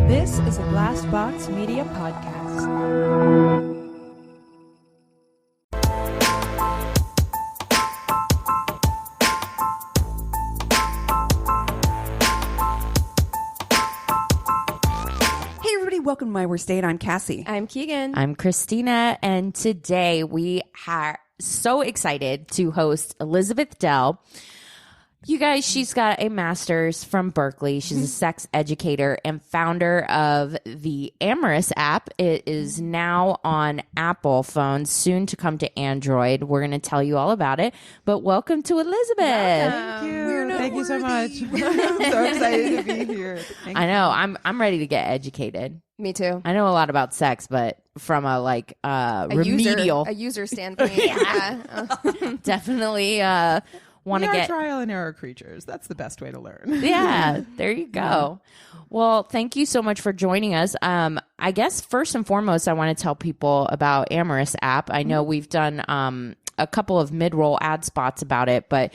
This is a Glass Box Media podcast. Hey everybody, welcome to My Worst Date. I'm Cassie. I'm Keegan. I'm Christina, and today we are so excited to host Elizabeth Dell. You guys, she's got a master's from Berkeley. She's a sex educator and founder of the Amorus app. It is now on Apple phones, soon to come to Android. We're going to tell you all about it. But welcome to Elizabeth. Thank you. Thank you so much. I'm so excited to be here. I know. I'm ready to get educated. Me too. I know a lot about sex, but from a remedial user standpoint. Yeah. definitely want to get trial and error creatures. That's the best way to learn. Yeah, there you go. Well, thank you so much for joining us. I guess first and foremost, I want to tell people about Amorus app. I know we've done a couple of mid-roll ad spots about it, but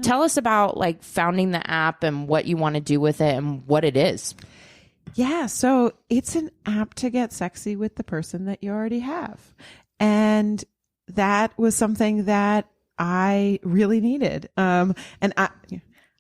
tell us about like founding the app and what you want to do with it and what it is. Yeah, so it's an app to get sexy with the person that you already have. And that was something that I really needed. And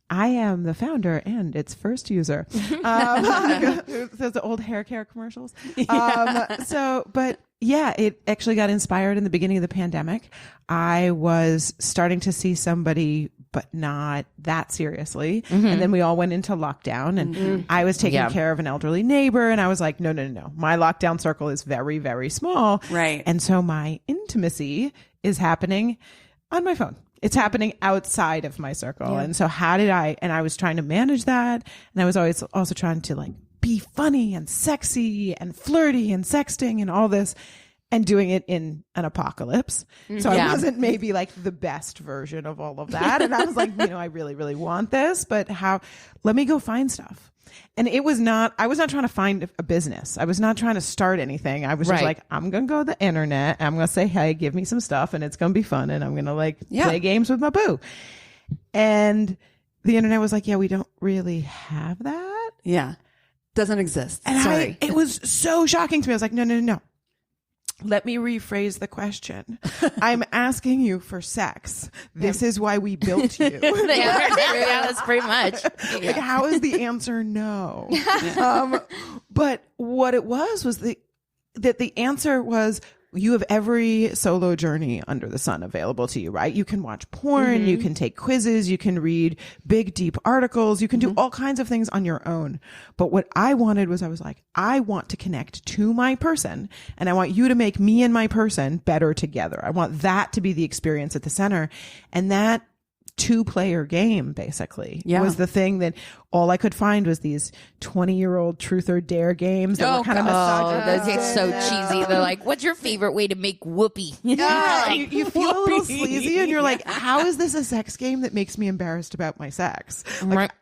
I am the founder and its first user. Those old hair care commercials. But yeah, it actually got inspired in the beginning of the pandemic. I was starting to see somebody, but not that seriously. Mm-hmm. And then we all went into lockdown and I was taking care of an elderly neighbor. And I was like, no. My lockdown circle is very, very small. Right. And so my intimacy is happening on my phone. It's happening outside of my circle. Yeah. And so I was trying to manage that. And I was always also trying to like be funny and sexy and flirty and sexting and all this and doing it in an apocalypse. So I wasn't maybe like the best version of all of that. And I was like, I really, really want this, but let me go find stuff. And I was not trying to find a business. I was not trying to start anything. I was just like, I'm going to go to the internet. I'm going to say, hey, give me some stuff and it's going to be fun. And I'm going to play games with my boo. And the internet was like, yeah, we don't really have that. Yeah. Doesn't exist. And Sorry. it was so shocking to me. I was like, no. Let me rephrase the question. I'm asking you for sex. This is why we built you. Yeah, that's pretty much. Like, how is the answer no? But what it was that the answer was, you have every solo journey under the sun available to you, right? You can watch porn, you can take quizzes, you can read big, deep articles, you can do all kinds of things on your own. But what I wanted was, I was like, I want to connect to my person and I want you to make me and my person better together. I want that to be the experience at the center. And that 2-player game basically was the thing that all I could find was these 20-year-old truth or dare games that were kind of those get so cheesy. They're like, what's your favorite way to make whoopee? Yeah, you feel a little sleazy and you're like, how is this a sex game that makes me embarrassed about my sex? Like,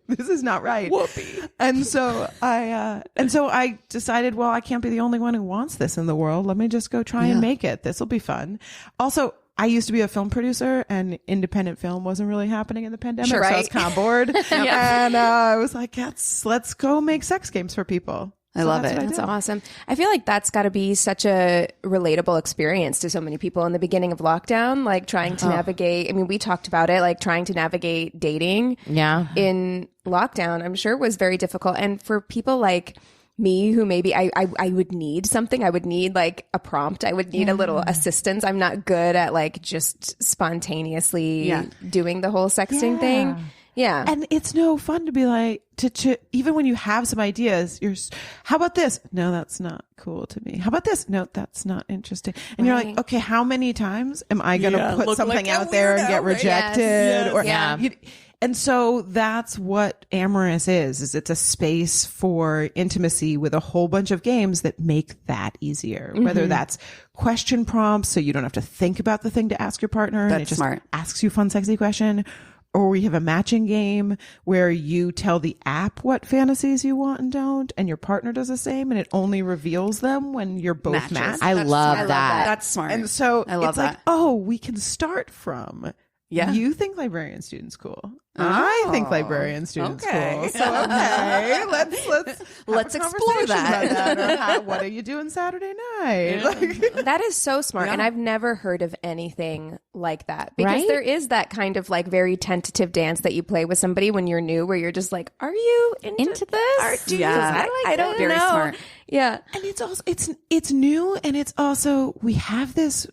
this is not right. Whoopee. And so I decided, well, I can't be the only one who wants this in the world. Let me just go try and make it. This will be fun. Also, I used to be a film producer and independent film wasn't really happening in the pandemic. So I was kind of bored. And I was like, let's go make sex games for people. I love it. That's awesome. I feel like that's got to be such a relatable experience to so many people in the beginning of lockdown, like trying to navigate. I mean, we talked about it, like trying to navigate dating in lockdown, I'm sure was very difficult. And for people like me who maybe I would need something, I would need like a prompt, I would need a little assistance. I'm not good at like just spontaneously doing the whole sexting thing. Yeah. And it's no fun to be like, to even when you have some ideas, how about this? No, that's not cool to me. How about this? No, that's not interesting. And you're like, okay, how many times am I going to put something out there and get rejected? And so that's what Amorus is it's a space for intimacy with a whole bunch of games that make that easier. Whether that's question prompts, so you don't have to think about the thing to ask your partner. That's and it just smart. asks you a fun, sexy question. Or we have a matching game where you tell the app what fantasies you want and don't, and your partner does the same, and it only reveals them when you're both matched. I love that. That's smart. And so I love it's like, we can start from You think librarian students cool. I think librarian students cool. So let's explore that. Or what are you doing Saturday night? That is so smart. And I've never heard of anything like that, because there is that kind of like very tentative dance that you play with somebody when you're new, where you're just like, are you into this? I don't very know. Smart. Yeah. And it's also, it's new. And it's also, we have this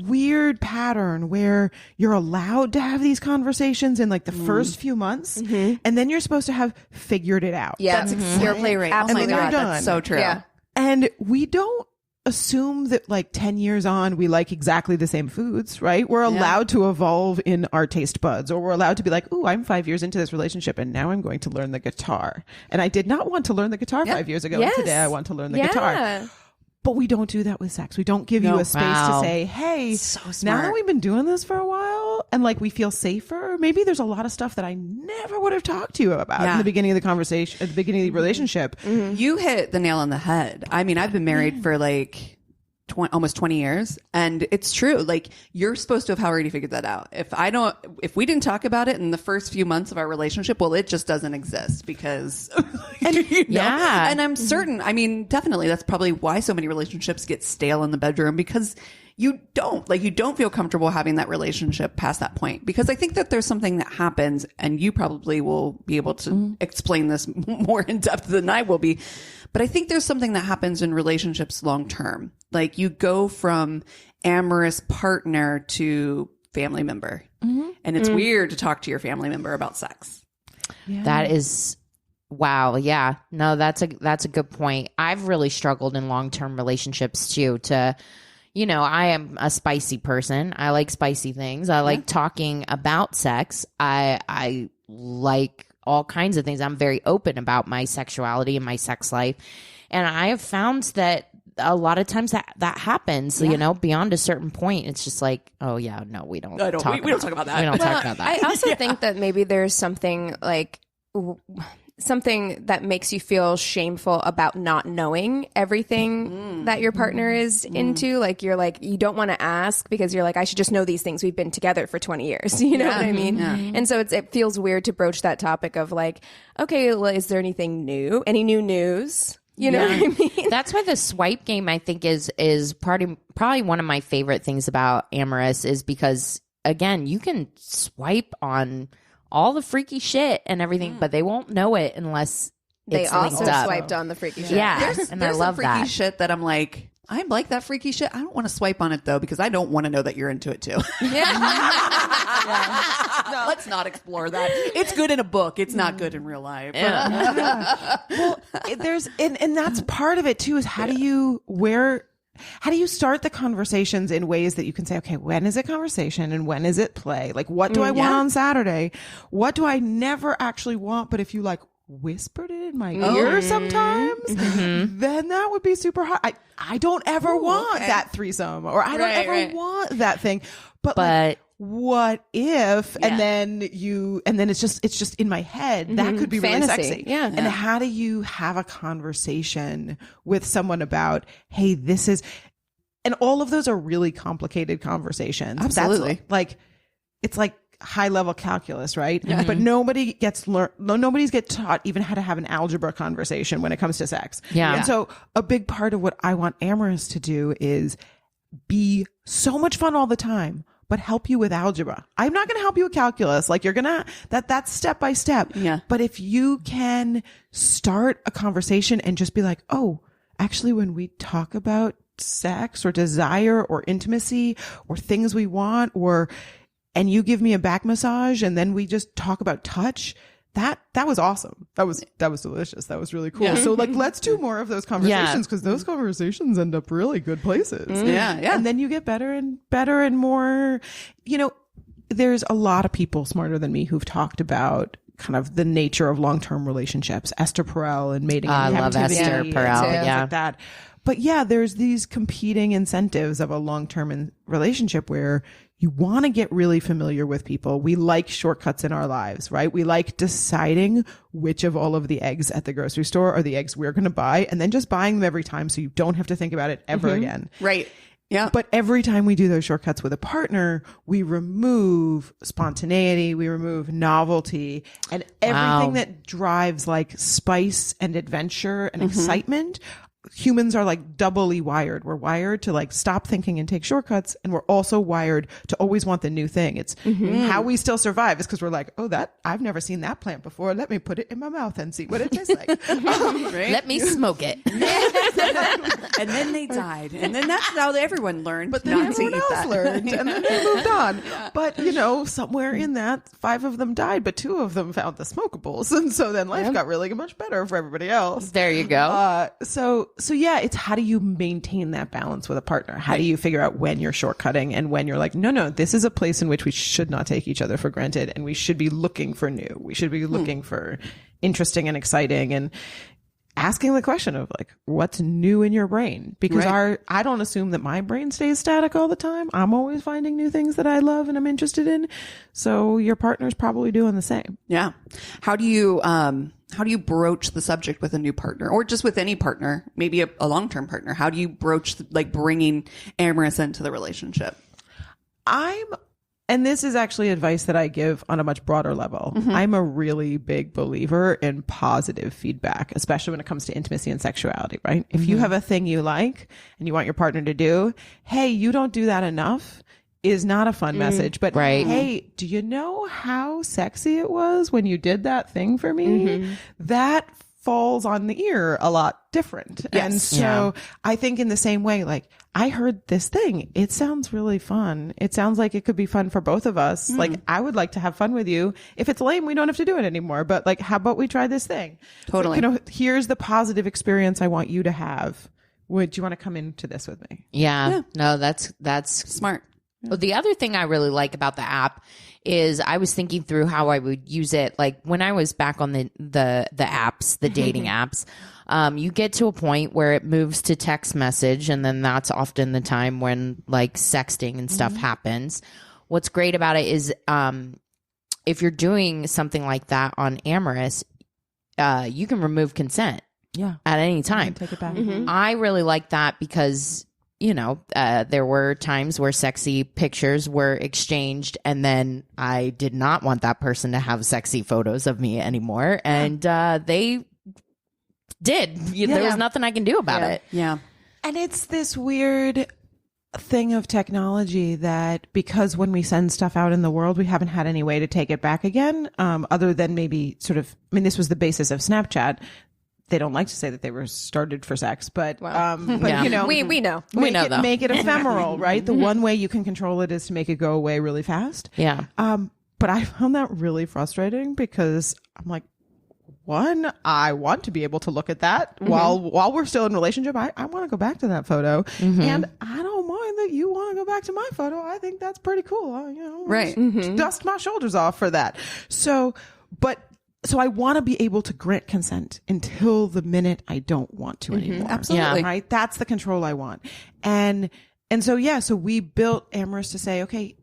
weird pattern where you're allowed to have these conversations in like the first few months, and then you're supposed to have figured it out. Yeah, that's your play rate. Oh my God, that's so true. Yeah. And we don't assume that like 10 years on, we like exactly the same foods, right? We're allowed to evolve in our taste buds, or we're allowed to be like, ooh, I'm 5 years into this relationship and now I'm going to learn the guitar. And I did not want to learn the guitar 5 years ago. And today I want to learn the guitar. But we don't do that with sex. We don't give you a space to say, hey, now that we've been doing this for a while and like we feel safer, maybe there's a lot of stuff that I never would have talked to you about in the beginning of the conversation, at the beginning of the relationship. You hit the nail on the head. I mean, I've been married for like almost 20 years, and it's true. Like, you're supposed to have already figured that out. If we didn't talk about it in the first few months of our relationship, well, it just doesn't exist because, and I'm certain, I mean, definitely that's probably why so many relationships get stale in the bedroom, because you don't feel comfortable having that relationship past that point. Because I think that there's something that happens, and you probably will be able to explain this more in depth than I will be. But I think there's something that happens in relationships long term. Like, you go from amorous partner to family member. And it's weird to talk to your family member about sex. Yeah. That is, wow. Yeah. No, that's a good point. I've really struggled in long-term relationships too, I am a spicy person. I like spicy things. I like talking about sex. I like all kinds of things. I'm very open about my sexuality and my sex life. And I have found that a lot of times that happens, beyond a certain point. It's just like, oh yeah, no, we don't talk about that. We don't talk about that. I also think that maybe there's something like something that makes you feel shameful about not knowing everything that your partner is into. Like, you're like, you don't want to ask because you're like, I should just know these things. We've been together for 20 years. You know what I mean? Yeah. And so it feels weird to broach that topic of like, okay, well, is there anything new? Any new news? You know what I mean? That's why the swipe game, I think, is probably one of my favorite things about Amorus, is because, again, you can swipe on all the freaky shit and everything, but they won't know it unless they it's also linked up. swiped on the freaky shit. Yeah, and I love freaky that shit that I'm like, I like that freaky shit. I don't want to swipe on it though, because I don't want to know that you're into it too. No, let's not explore that. It's good in a book. It's not good in real life. Well, and that's part of it too, is how do you start the conversations in ways that you can say, okay, when is it conversation and when is it play? Like, what do I want on Saturday? What do I never actually want? But if you like whispered it in my ear sometimes, then that would be super hot. I don't ever want that threesome, or I don't ever want that thing. But like, what if, and then it's just in my head. That could be really sexy. Yeah. And how do you have a conversation with someone about, hey, this is, and all of those are really complicated conversations. Absolutely. It's like high level calculus, right? But nobody gets taught even how to have an algebra conversation when it comes to sex. Yeah. And so a big part of what I want Amorus to do is be so much fun all the time, but help you with algebra. I'm not going to help you with calculus. Like, you're going to, that's step by step. Yeah. But if you can start a conversation and just be like, oh, actually, when we talk about sex or desire or intimacy or things we want, and you give me a back massage and then we just talk about touch, that was awesome. That was delicious. That was really cool. Yeah. So like, let's do more of those conversations, because those conversations end up really good places. Yeah. And then you get better and more, there's a lot of people smarter than me who've talked about kind of the nature of long-term relationships. Esther Perel and mating and I love Esther Perel. Like that. But yeah, there's these competing incentives of a long-term relationship where you want to get really familiar with people. We like shortcuts in our lives, right? We like deciding which of all of the eggs at the grocery store are the eggs we're going to buy, and then just buying them every time so you don't have to think about it ever again. Right. Yeah. But every time we do those shortcuts with a partner, we remove spontaneity, we remove novelty, and everything that drives like spice and adventure and excitement. Humans are like doubly wired. We're wired to like stop thinking and take shortcuts. And we're also wired to always want the new thing. It's how we still survive is because we're like, oh, I've never seen that plant before. Let me put it in my mouth and see what it tastes like. Right? Let me smoke it. And then they died. And then that's how everyone learned But then not to everyone eat else that. learned, and then they moved on. But somewhere in that, 5 of them died, but 2 of them found the smokables, and so then life got really much better for everybody else. There you go. So yeah, it's how do you maintain that balance with a partner? How do you figure out when you're shortcutting and when you're like, no, this is a place in which we should not take each other for granted, and we should be looking for new. We should be looking for interesting and exciting, and asking the question of like, what's new in your brain? Because I don't assume that my brain stays static all the time. I'm always finding new things that I love and I'm interested in. So your partner's probably doing the same. Yeah. How do you broach the subject with a new partner, or just with any partner, maybe a long-term partner? How do you broach like bringing Amorus into the relationship? And this is actually advice that I give on a much broader level. I'm a really big believer in positive feedback, especially when it comes to intimacy and sexuality, right? If you have a thing you like and you want your partner to do, hey, you don't do that enough, is not a fun message. But hey, do you know how sexy it was when you did that thing for me? That falls on the ear a lot different. Yes. And so I think in the same way, like, I heard this thing. It sounds really fun. It sounds like it could be fun for both of us. Like, I would like to have fun with you. If it's lame, we don't have to do it anymore. But like, how about we try this thing? Totally. Like, here's the positive experience I want you to have. Would you want to come into this with me? Yeah. No, that's Smart. Well, the other thing I really like about the app is I was thinking through how I would use it. Like when I was back on the apps, the dating apps, you get to a point where it moves to text message, and then that's often the time when like sexting and stuff happens. What's great about it is if you're doing something like that on Amorus, you can remove consent at any time. Take it back. I really like that because there were times where sexy pictures were exchanged, and then I did not want that person to have sexy photos of me anymore. And they did. There was nothing I can do about it. Yeah. And it's this weird thing of technology that because when we send stuff out in the world, we haven't had any way to take it back again, other than maybe this was the basis of Snapchat. They don't like to say that they were started for sex, but we know. We know. Make it ephemeral, right? The one way you can control it is to make it go away really fast. Yeah. But I found that really frustrating because I'm like, one, I want to be able to look at that while we're still in a relationship. I want to go back to that photo, and I don't mind that you want to go back to my photo. I think that's pretty cool. Right. Dust my shoulders off for that. So I want to be able to grant consent until the minute I don't want to anymore. Absolutely. Right. That's the control I want. And so we built Amorus to say, okay,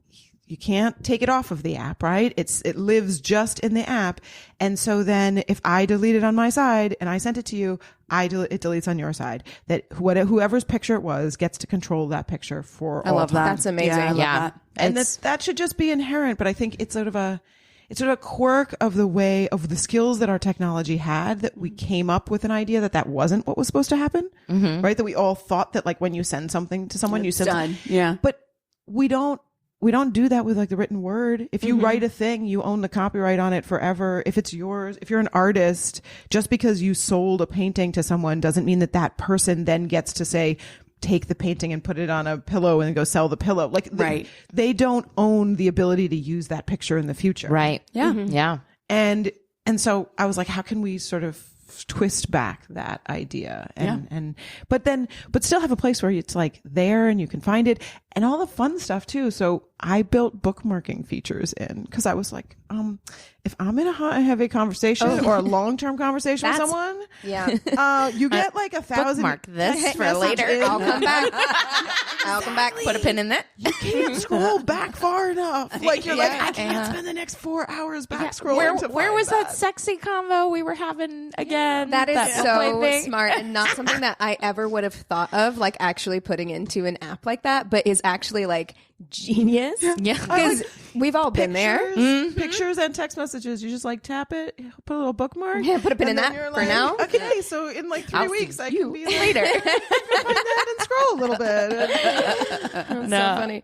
you can't take it off of the app, right? It lives just in the app. And so then if I delete it on my side and I sent it to you, it deletes on your side. That whoever's picture it was gets to control that picture for all I love time. that. That's amazing. Yeah, I love that. And that should just be inherent. But I think it's sort of a quirk of the way of the skills that our technology had, that we came up with an idea that wasn't what was supposed to happen, right? That we all thought that like when you send something to someone, you send done. Yeah. But we don't do that with like the written word. If you write a thing, you own the copyright on it forever. If it's yours, if you're an artist, just because you sold a painting to someone doesn't mean that person then gets to say, take the painting and put it on a pillow and go sell the pillow. Like they don't own the ability to use that picture in the future. Right. Yeah. Yeah. And so I was like, how can we sort of twist back that idea but still have a place where it's like there and you can find it and all the fun stuff too. So I built bookmarking features in because I was like, if I'm in a hot and heavy conversation or a long-term conversation with someone, you get like 1,000 bookmark this for later. I'll come back. I'll come back. Put a pin in that. You can't scroll back far enough. Like you're like, I can't spend the next 4 hours back scrolling. Where was that sexy convo we were having again? That is so thing? smart and not something that I ever would have thought of, like actually putting into an app like that, but is actually like genius. Yeah. Because we've all been there. Pictures and text messages. You just like tap it, put a little bookmark. Yeah, put a pin in and then that you're for like, now. Okay, so in like 3 weeks, I can be like, later. find that and scroll a little bit. That's so funny.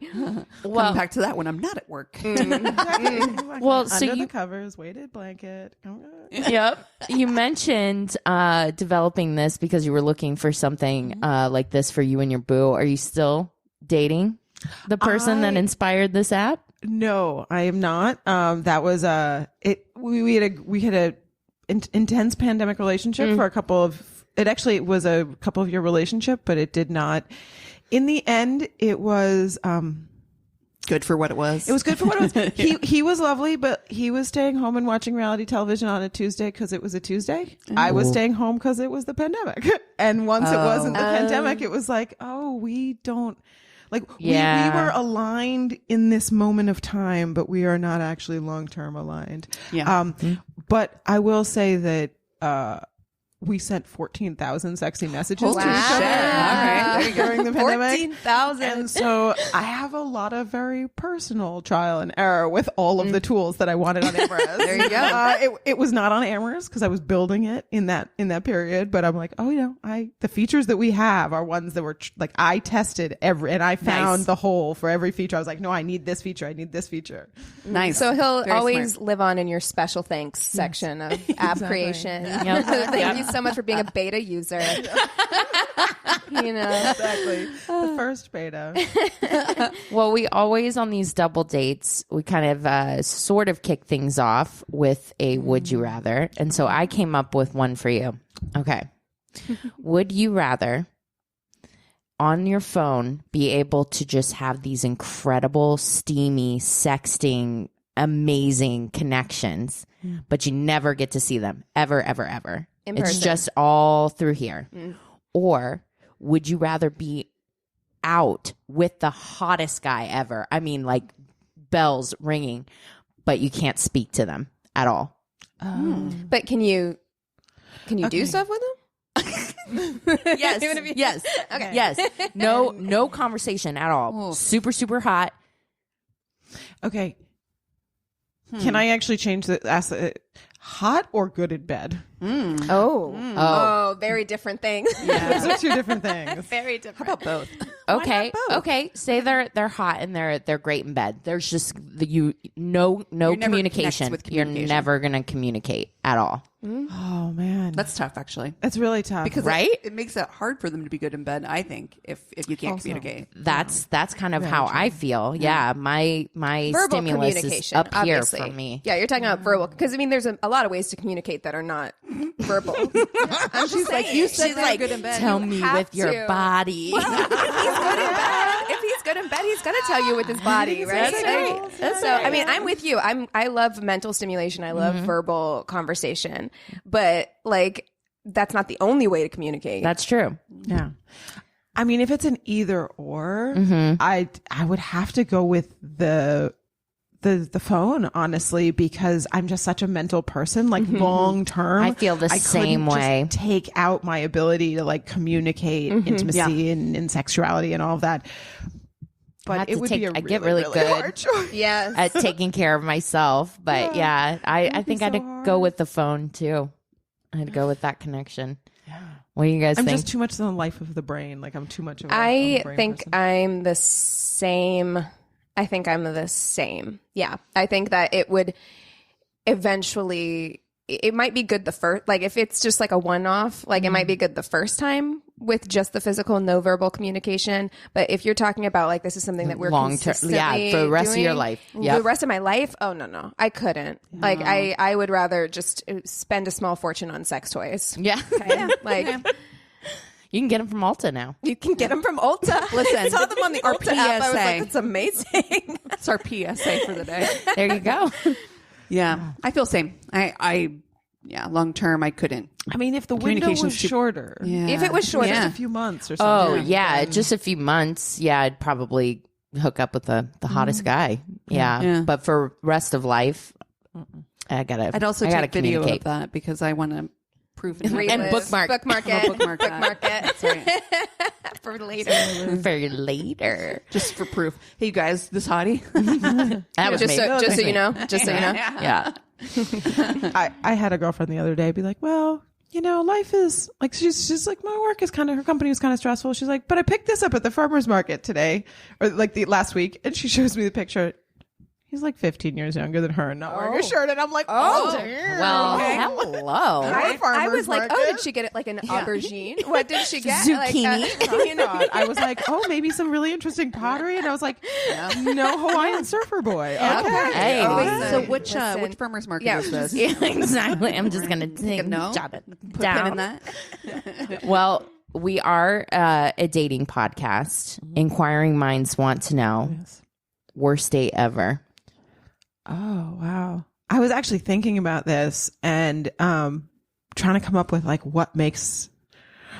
Come back to that when I'm not at work. Well, so under you the covers, weighted blanket. Yep. You mentioned developing this because you were looking for something like this for you and your boo. Are you still dating the person that inspired this app? No, I am not. That was we had a intense pandemic relationship for a couple of. It was a couple of year relationship, but it did not. In the end, it was. Good for what it was. It was good for what it was. He was lovely, but he was staying home and watching reality television on a Tuesday because it was a Tuesday. I was staying home because it was the pandemic. And once it wasn't the pandemic, it was like, oh, we don't. Like, we were aligned in this moment of time, but we are not actually long-term aligned. Yeah. But I will say that we sent 14,000 sexy messages to each other. All right. There you go. During the pandemic. 14,000. And so I have a lot of very personal trial and error with all of the tools that I wanted on Amorus. There you go. It was not on Amorus because I was building it in that period. But I'm like, the features that we have are ones that were like I tested and I found the hole for every feature. I was like, no, I need this feature. I need this feature. Nice. So he'll Very always smart. live on in your special thanks section of app creation. Thank you so much for being a beta user. Exactly. The first beta. Well, we always on these double dates, we kind of sort of kick things off with a would you rather. And so I came up with one for you. Okay. Would you rather on your phone be able to just have these incredible, steamy, sexting, amazing connections, but you never get to see them ever, ever, ever? In It's person. just all through here. Or would you rather be out with the hottest guy ever? I mean, like bells ringing, but you can't speak to them at all. But can you do stuff with them? Yes. Yes. Okay. Yes. No conversation at all. Super, super hot. Okay. Can I actually change hot or good in bed? Oh, very different things. Those are two different things. Very different. How about both? Okay. Okay. Say they're hot and they're great in bed. There's just no communication. with You're communication. never gonna communicate at all. Oh man, That's tough, actually. that's really tough. Because Right? it makes it hard for them to be good in bed, I think, if you can't communicate. That's kind of how I feel. Yeah. My Verbal stimulus is communication, up obviously. here for me. Yeah, you're talking about verbal because I mean, there's a lot of ways to communicate that are not verbal. I'm just like you said, She's like, good in bed. Tell me have with your to. body. if he's good in bed, he's gonna tell you with his body, right? That's right. That's so right. I mean, I'm with you. I love mental stimulation. I love verbal conversation, but like that's not the only way to communicate. That's true. Yeah. I mean, if it's an either or, I would have to go with the phone, honestly, because I'm just such a mental person. Like long term, I feel the same couldn't way. just take out my ability to like communicate intimacy and sexuality and all of that. I have But to it would be a I get really good hard choice. yes. at taking care of myself. But yeah, I think so I'd hard. go with the phone too. I'd go with that connection. What do you guys I'm think? just too much in the life of the brain. Like I'm too much of a I brain think person. I'm the same. I think I'm the same. Yeah. I think that it would eventually, it might be good the first, like if it's just like a one-off, like it might be good the first time with just the physical, no verbal communication. But if you're talking about like, this is something that we're Long term, consistently yeah, for the rest of your doing, life. The Yep. rest of my life? Oh, no. I couldn't. Like I would rather just spend a small fortune on sex toys. Yeah. Okay? Like You can get them from Ulta now. you can get them from Ulta. Listen, I saw them on the our Ulta app. I was PSA. like, that's amazing. That's our PSA for the day. There you go. Yeah, I feel same. I long term, I couldn't. I mean, if the window was shorter, if it was shorter, just a few months or something. Oh yeah, just a few months. Yeah, I'd probably hook up with the hottest guy. Yeah, but for rest of life, I'd also take video of that because I want to prove it and bookmark it. That's right. For later. Just for proof. Hey, you guys, this hottie. That was just so you know. Yeah. I had a girlfriend the other day be like, well, life is like, she's like, my work is her company was kind of stressful. She's like, but I picked this up at the farmer's market today, or like the last week. And she shows me the picture. He's like 15 years younger than her and not wearing a shirt. And I'm like, damn. Well, hello. I was like, did she get it like an aubergine? What did she get? Zucchini. I was like, maybe some really interesting pottery. And I was like, no Hawaiian surfer boy. Okay. Hey. So which farmer's market is this? Exactly. I'm just going to jot it down. In that. Well, we are a dating podcast. Inquiring minds want to know. Worst date ever. Oh, wow. I was actually thinking about this and trying to come up with like what makes...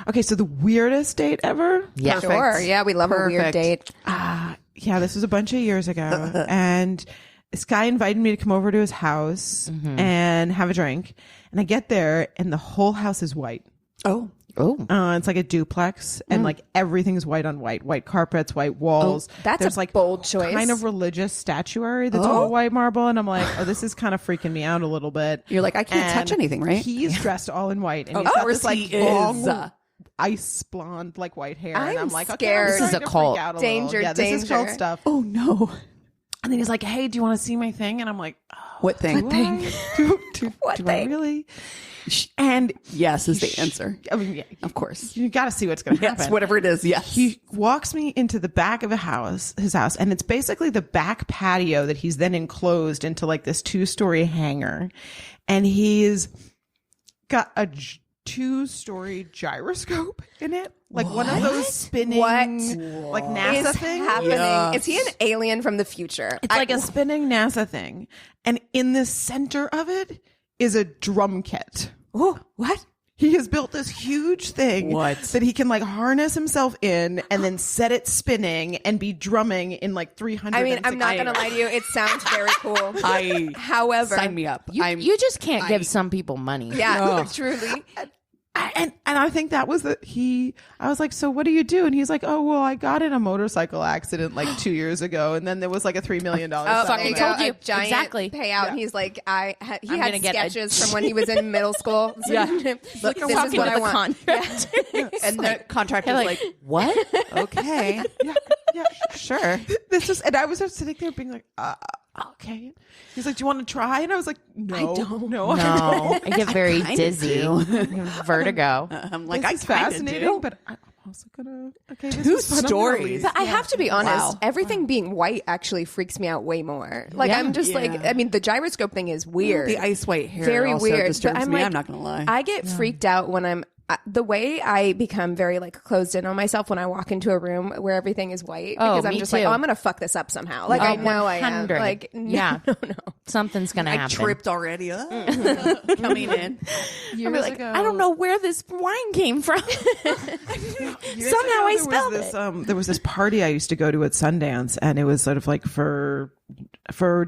Okay, so the weirdest date ever? Yeah. Sure. Yeah, we love a weird date. Yeah, this was a bunch of years ago. And this guy invited me to come over to his house and have a drink. And I get there and the whole house is white. Oh. It's like a duplex and like everything's white on white carpets, white walls. There's like bold choice. Kind of religious statuary that's all white marble. And I'm like, this is kind of freaking me out a little bit. You're like, I can't touch anything, right? He's dressed all in white. And he's got this like long ice blonde, like white hair. And I'm like, scared. Okay, this is a cult. Danger. This is cult stuff. Oh no. And then he's like, hey, do you want to see my thing? And I'm like, what thing? Do I really? And yes is the answer. I mean, yeah, of course. You got to see what's going to happen. Yes, whatever it is. Yes. He walks me into the back of his house, and it's basically the back patio that he's then enclosed into like this 2-story hangar. And he's got a 2-story gyroscope in it. Like one of those spinning, like NASA thing happening. Yes. Is he an alien from the future? It's like a spinning NASA thing. And in the center of it is a drum kit. Oh, what? He has built this huge thing that he can like harness himself in and then set it spinning and be drumming in like 300. I mean, I'm not going to lie to you. It sounds very cool. However, sign me up. You just can't give some people money. Yeah, truly. And I think that was I was like, so what do you do? And he's like, oh, well, I got in a motorcycle accident like 2 years ago. And then there was like a $3 million fucking told you. A giant exactly. payout. Yeah. And he's like, he had sketches from when he was in middle school. So this is what I want. And the contractor's like, what? Okay. Yeah, sure. And I was just sitting there being like, okay. He's like, do you want to try? And I was like, no. I don't. No. I get very dizzy. Vertigo. I'm like, this is fascinating, but I'm also gonna. Okay, this Two is fun. stories. But I have to be honest. Everything being white actually freaks me out way more. Like I'm just like, I mean, the gyroscope thing is weird. The ice white hair very also weird. disturbs but I'm me. like, I'm not gonna lie. I get freaked out when I'm. The way I become very like closed in on myself when I walk into a room where everything is white because I'm just like, I'm gonna fuck this up somehow. Like I know I am. Like no. Something's gonna happen. I tripped already. Coming in. Years like, ago, I don't know where this wine came from. Somehow I spelled it. There was this party I used to go to at Sundance, and it was sort of like for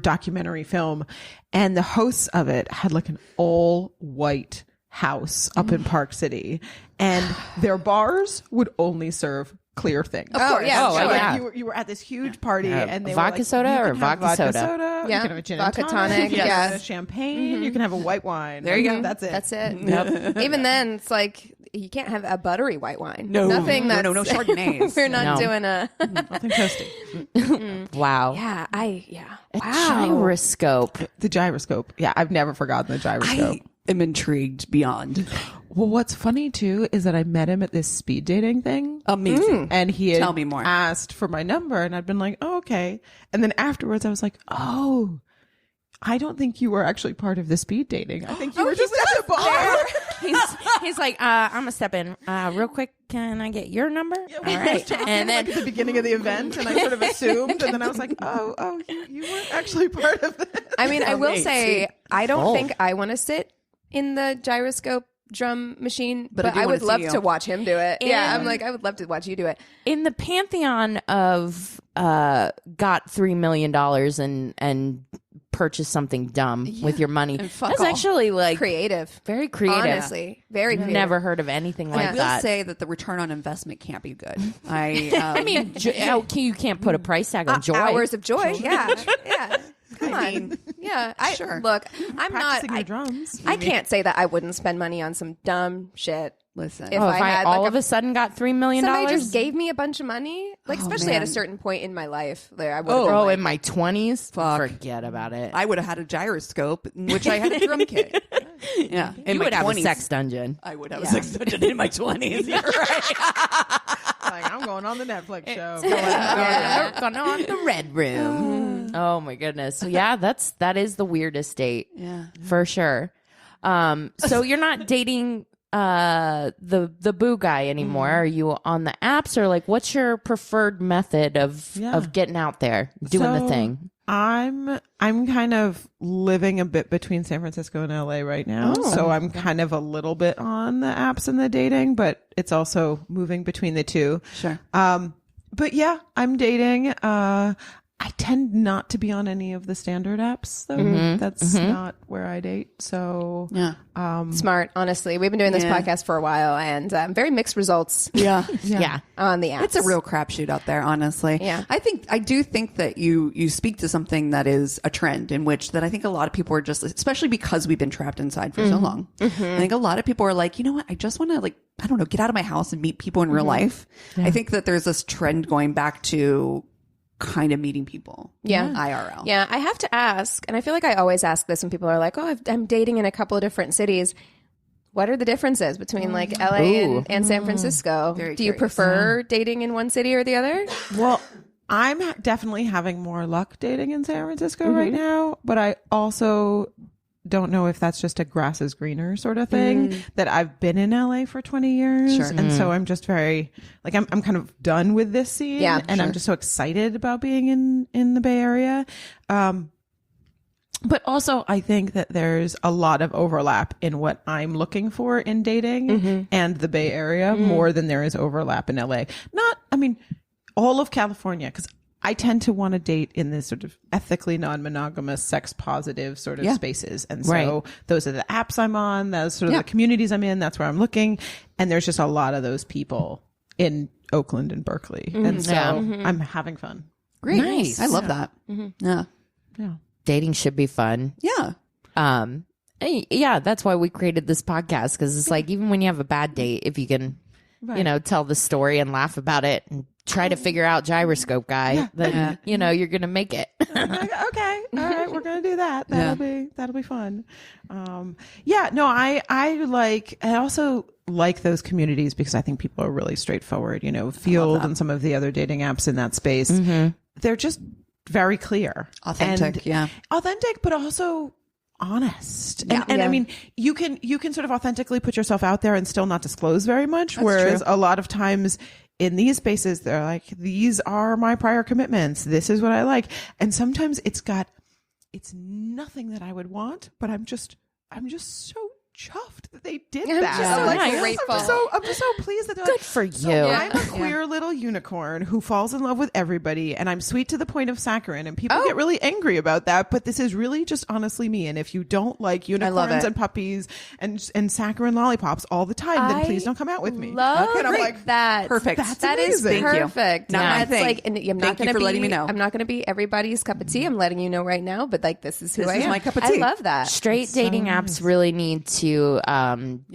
documentary film, and the hosts of it had like an all white house up in Park City, and their bars would only serve clear things. Of course. Yeah. So like you were at this huge party, and they vodka were like, soda or you can have vodka soda? You can have a gin vodka and tonic. You can yes. have a champagne. You can have a white wine. There you go. That's it. That's it. Yep. Even then, it's like you can't have a buttery white wine. No. Nothing. No Chardonnays. We're not doing a Nothing toasty. Wow. Yeah. A gyroscope. The gyroscope. Yeah, I've never forgotten the gyroscope. I am intrigued beyond. Well, what's funny too is that I met him at this speed dating thing. Amazing. And he had Tell me more. asked for my number, and I'd been like, oh, okay. And then afterwards I was like, oh, I don't think you were actually part of the speed dating. I think you were just at the bar. He's like, I'm gonna step in real quick. Can I get your number? Yeah, all right. And then like at the beginning of the event, and I sort of assumed, and then I was like, oh, you weren't actually part of it. I mean, I will say, I don't think I want to sit in the gyroscope drum machine, But but I I do would wanna love see you. to watch him do it. Yeah, And- I'm like, I would love to watch you do it. In the pantheon of got $3 million and purchase something dumb with your money, And fuck that's all. actually like Creative. very creative. Honestly. Very creative. Never heard of anything like I will that. say that the return on investment can't be good. I mean, you can't put a price tag on joy. Hours of joy. Yeah. Yeah. Come on. mean, yeah. sure. Look, I'm Practicing not. your drums. I can't say that I wouldn't spend money on some dumb shit. listen. If Oh, if I I had, all like, of a sudden got $3 million, Somebody just gave me a bunch of money, like especially at a man. certain point in my life. Like, I would. oh, in my 20s, Fuck. forget about it. I would have had a gyroscope in which I had a drum kit. Yeah, in you my would have 20s. a sex dungeon. I would have a sex dungeon in my 20s. You're right. Like, I'm going on the Netflix show. Going on the Red Room. Oh my goodness. So yeah, that is the weirdest date. Yeah. For sure. So you're not dating the boo guy anymore. Are you on the apps, or like what's your preferred method of getting out there, doing the So, thing? I'm kind of living a bit between San Francisco and LA right now. So I'm kind of a little bit on the apps and the dating, but it's also moving between the two. Sure. But yeah, I'm dating. I tend not to be on any of the standard apps though. That's not where I date. So Yeah. Smart, honestly. We've been doing this Yeah. podcast for a while, and very mixed results Yeah. Yeah. on the apps. It's a real crapshoot out there, honestly. Yeah. I do think that you speak to something that is a trend in which that I think a lot of people are just, especially because we've been trapped inside for so long. I think a lot of people are like, you know what? I just want to, like, I don't know, get out of my house and meet people in real life. I think that there's this trend going back to kind of meeting people. Yeah. IRL. Yeah, I have to ask, and I feel like I always ask this when people are like, "Oh, I'm dating in a couple of different cities." What are the differences between like LA and San Francisco? Very Do you curious. prefer dating in one city or the other? well, I'm definitely having more luck dating in San Francisco right now, but I also don't know if that's just a grass is greener sort of thing, that I've been in LA for 20 years. Sure. And so I'm just very like, I'm kind of done with this scene. Yeah, and I'm just so excited about being in the Bay Area. But also I think that there's a lot of overlap in what I'm looking for in dating and the Bay Area more than there is overlap in LA. All of California, because I tend to want to date in this sort of ethically non-monogamous, sex positive sort of spaces. And so those are the apps I'm on, those sort of the communities I'm in, that's where I'm looking. And there's just a lot of those people in Oakland and Berkeley. And so I'm having fun. Great. Nice. I love that. Yeah. Yeah. Dating should be fun. Yeah. Yeah, that's why we created this podcast, because it's like, even when you have a bad date, if you can, tell the story and laugh about it and try to figure out gyroscope guy, then you're gonna make it. Okay. All right. We're going to do that. That'll be fun. I also like those communities because I think people are really straightforward, Field and some of the other dating apps in that space. They're just very clear. Authentic. Authentic, but also honest. And I mean, you can sort of authentically put yourself out there and still not disclose very much. Whereas a lot of times in these spaces, they're like, these are my prior commitments. This is what I like. And sometimes it's nothing that I would want, but I'm just so chuffed that they did that. just so I'm like, grateful. I'm just so pleased that they're Good like, for you. so I'm a queer little unicorn who falls in love with everybody, and I'm sweet to the point of saccharine, and people get really angry about that, but this is really just honestly me. And if you don't like unicorns and puppies and saccharine lollipops all the time, then please don't come out with me. Love And I'm like, that. Perfect. That is amazing. Thank you. perfect. Not my It's thing. like, and I'm not Thank you going for to letting me know. I'm not going to be everybody's cup of tea. I'm letting you know right now, but like, this is who This I is am. my cup of tea. I love that. Straight dating apps really need to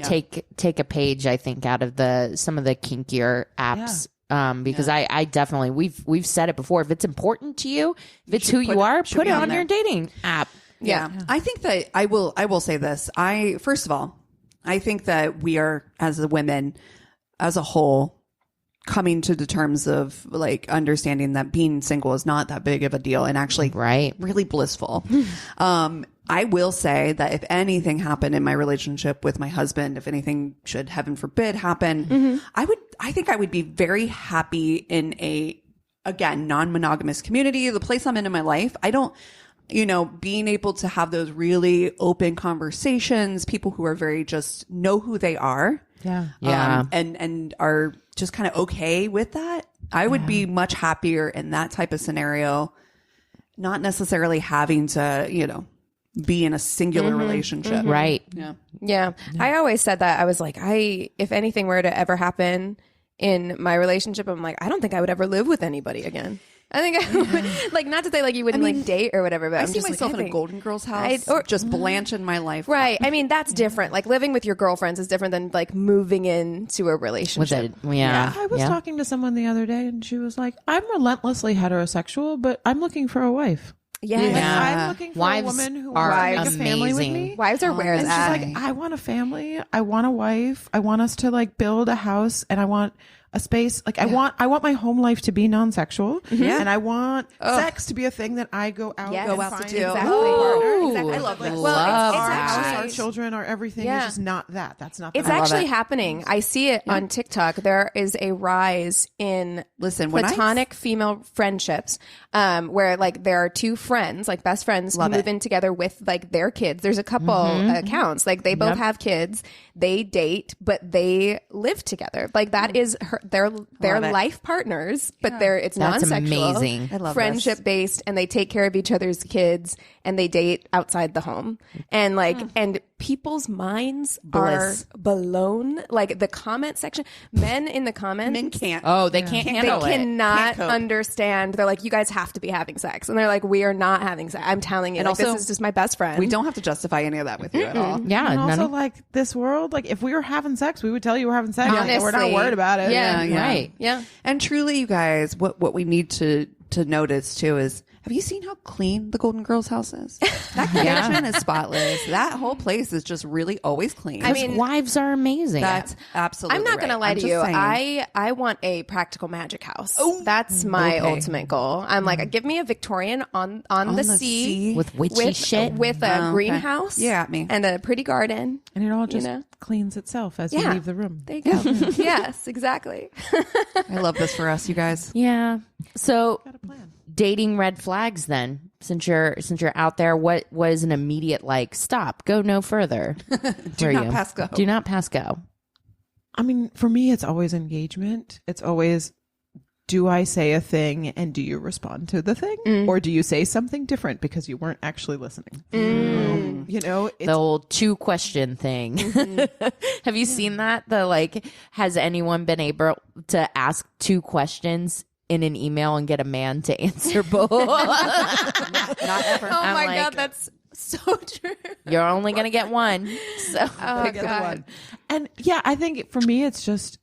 take a page, I think, out of some of the kinkier apps. Because I definitely, we've said it before. If it's important to you, if it's who you are, put it on your dating app. Yeah. I think that I will say this. First of all, I think that we are, as the women, as a whole, coming to the terms of like understanding that being single is not that big of a deal and actually really blissful. I will say that if anything happened in my relationship with my husband, if anything should, heaven forbid, happen, I think I would be very happy in a, again, non-monogamous community, the place I'm in my life. you know, being able to have those really open conversations, people who are very just know who they are. Yeah. And are just kind of okay with that. I would be much happier in that type of scenario, not necessarily having to, you know, be in a singular relationship. Right. Yeah. I always said that. I was like, if anything were to ever happen in my relationship, I'm like, I don't think I would ever live with anybody again. I think I would, like, not to say like you wouldn't like date or whatever, but I I'm see just myself like, in a Golden Girls house, or just blanching my life. Right. I mean, that's different. Like living with your girlfriends is different than like moving into a relationship. I was talking to someone the other day and she was like, I'm relentlessly heterosexual, but I'm looking for a wife. Yes. Like, I'm looking for Wives a woman who are wants to make a family with amazing. me. Wives are where And it's she's at. like, I want a family. I want a wife. I want us to like build a house, and I want a space. Like I want my home life to be non-sexual, and I want sex to be a thing that I go out, Yes. and Go out to find do. a Exactly. partner. Exactly. I love this. Well, Love it's Our actually house, our children, our everything is just not that. That's not. It's that. actually happening. I see it on TikTok. There is a rise in when platonic female friendships, where like there are two friends, like best friends, who move in together with like their kids. There's a couple accounts, like they both have kids, they date, but they live together. Like that is their life partners, but it's That's non-sexual, amazing. I love friendship based, and they take care of each other's kids, and they date outside the home, and like and people's minds Bliss. are blown. Like the comment section, men in the comments, Men can't. They can't they handle it. cannot Can't cope. understand. They're like, you guys have to be having sex, and they're like, we are not having sex. I'm telling you, And like, also, this is just my best friend. We don't have to justify any of that with you at all. Yeah. And none also, of- like this world, like if we were having sex, we would tell you we're having sex. Like, we're not Honestly. worried about it. Yeah. Right. Yeah. And truly, you guys, what we need to notice too is, have you seen how clean the Golden Girls house is? That kitchen is spotless. That whole place is just really always clean. I mean, wives are amazing. that's absolutely. I'm not going to right. lie I'm to just you. saying. I want a practical magic house. That's my ultimate goal. I'm like, give me a Victorian on the sea with witchy shit. with a greenhouse. You got me. And a pretty garden. And it all just know? cleans itself as you Yeah. leave the room. There you go. Yes, exactly. I love this for us, you guys. Yeah. So Got a plan. dating red flags then. Since you're out there, what was an immediate like stop, go no further? Do not pass go. Do not pass go. I mean, for me, it's always engagement. It's always, do I say a thing and do you respond to the thing? Or do you say something different because you weren't actually listening? You know, it's, The old 2-question thing. Have you seen that? The like, has anyone been able to ask 2 questions in an email and get a man to answer both? Not ever. Oh my like- God, that's so true. You're only gonna get one. So Oh God. and yeah, I think for me, it's just,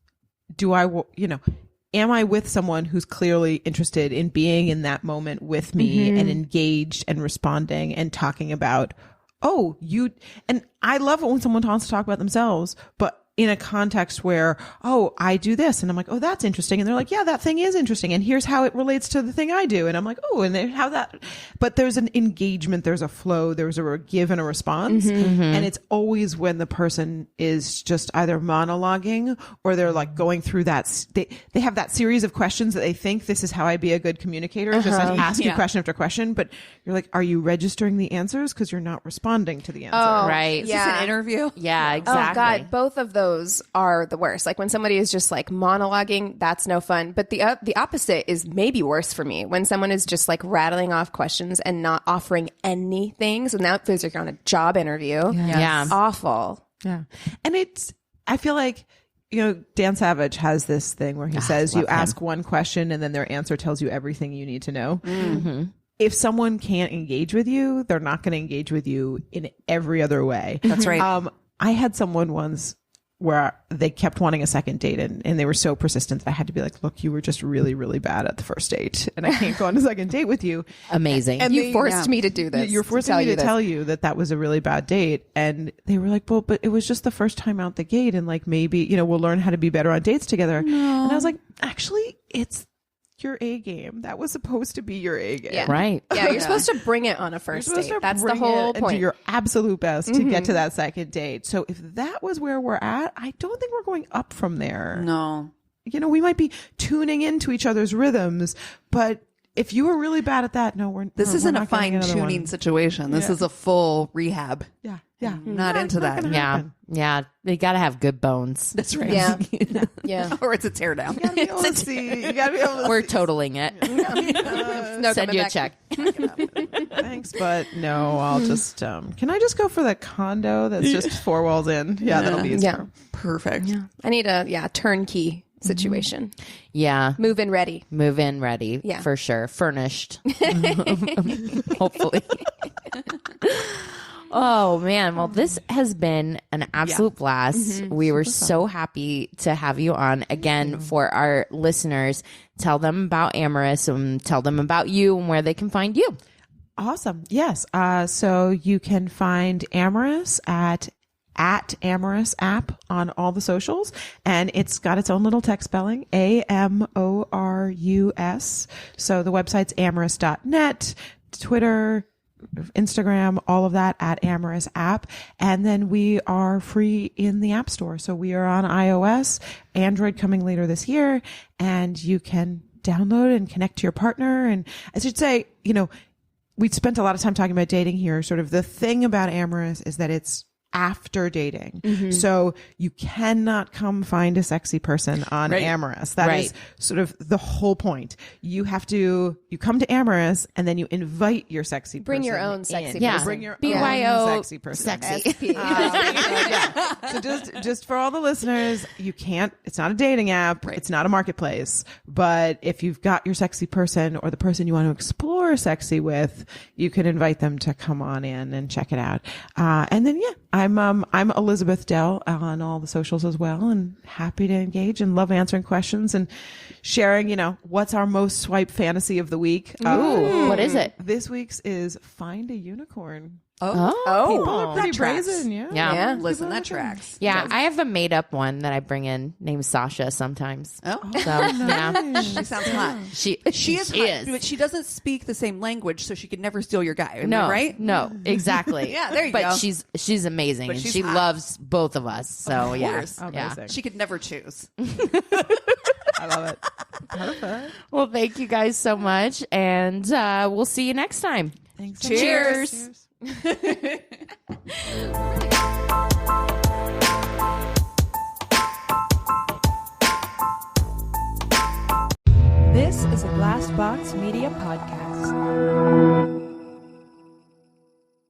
am I with someone who's clearly interested in being in that moment with me and engaged and responding and talking about, and I love it when someone wants to talk about themselves, but in a context where, I do this. And I'm like, that's interesting. And they're like, yeah, that thing is interesting. And here's how it relates to the thing I do. And I'm like, and then how that, but there's an engagement, there's a flow, there's a give and a response. And it's always when the person is just either monologuing or they're like going through that, they have that series of questions that they think this is how I be a good communicator. Just like ask you question after question, but you're like, are you registering the answers? Cause you're not responding to the answer. right. Is this an interview? Yeah, Oh exactly. God, both of those are the worst. Like when somebody is just like monologuing, that's no fun. But the opposite is maybe worse for me, when someone is just like rattling off questions and not offering anything. So now it feels like you're on a job interview. Yeah. Awful. Yeah. And I feel like, Dan Savage has this thing where he says you ask one question and then their answer tells you everything you need to know. If someone can't engage with you, they're not going to engage with you in every other way. That's right. I had someone once where they kept wanting a second date and they were so persistent that I had to be like, look, you were just really, really bad at the first date and I can't go on a second date with you. Amazing. And You forced me to do this. You're forcing me to tell you that was a really bad date. And they were like, well, but it was just the first time out the gate. And like, maybe, we'll learn how to be better on dates together. And I was like, actually, it's your A game. That was supposed to be your A game. Yeah. Right. Yeah, you're supposed to bring it on a first You're supposed date. to That's the bring whole it and point. do your absolute best to get to that second date. So if that was where we're at, I don't think we're going up from there. No. We might be tuning into each other's rhythms, but if you were really bad at that, no, this we're isn't a not getting another fine-tuning one. situation. This is a full rehab. Yeah. I'm not into that. gonna Yeah. happen. Yeah. They got to have good bones. That's right. Yeah. Yeah. Or it's a tear down. You gotta be able to see. You gotta be able to We're see. totaling it. No, Send coming you a back. check. Thanks, but no, I'll just can I just go for the condo that's just 4 walls in? Yeah, that'll be easier. Yeah. Perfect. I need a turnkey situation. Yeah. Move in ready. Move in ready. Yeah. For sure. Furnished. Hopefully. Oh man, well this has been an absolute blast. We were so happy to have you on again. For our listeners, tell them about Amorus and tell them about you and where they can find you. Awesome. Yes. So you can find Amorus at Amorus app on all the socials, and it's got its own little text spelling, AMORUS. So the website's amorus.net, Twitter, Instagram, all of that at Amorus app. And then we are free in the App Store. So we are on iOS, Android coming later this year, and you can download and connect to your partner. And I should say, we spent a lot of time talking about dating here. Sort of the thing about Amorus is that it's after dating. So you cannot come find a sexy person on Amorus. That is sort of the whole point. You come to Amorus and then you invite your sexy person. Bring your own sexy Yeah. person. Bring your BYO own sexy person. sexy. SP. So just for all the listeners, it's not a dating app. It's not a marketplace. But if you've got your sexy person or the person you want to explore sexy with, you can invite them to come on in and check it out. And then, I'm Elizabeth Dell on all the socials as well, and happy to engage and love answering questions and sharing, what's our most swiped fantasy of the week. Ooh, what is it? This week's is find a unicorn. Oh, People are pretty that tracks. brazen. Yeah. Yeah. Listen, that tracks. Yeah, I have a made up one that I bring in named Sasha sometimes. Oh, So yeah. she sounds hot. She She is hot, but she doesn't speak the same language, so she could never steal your guy. Am I right? No, exactly. Yeah, there you but go. she's amazing, But and she's she hot. loves both of us. So yeah, course. yeah. Amazing. She could never choose. I love it. Perfect. Well, thank you guys so much, and we'll see you next time. Thanks. Cheers. This is a Glass Box Media podcast.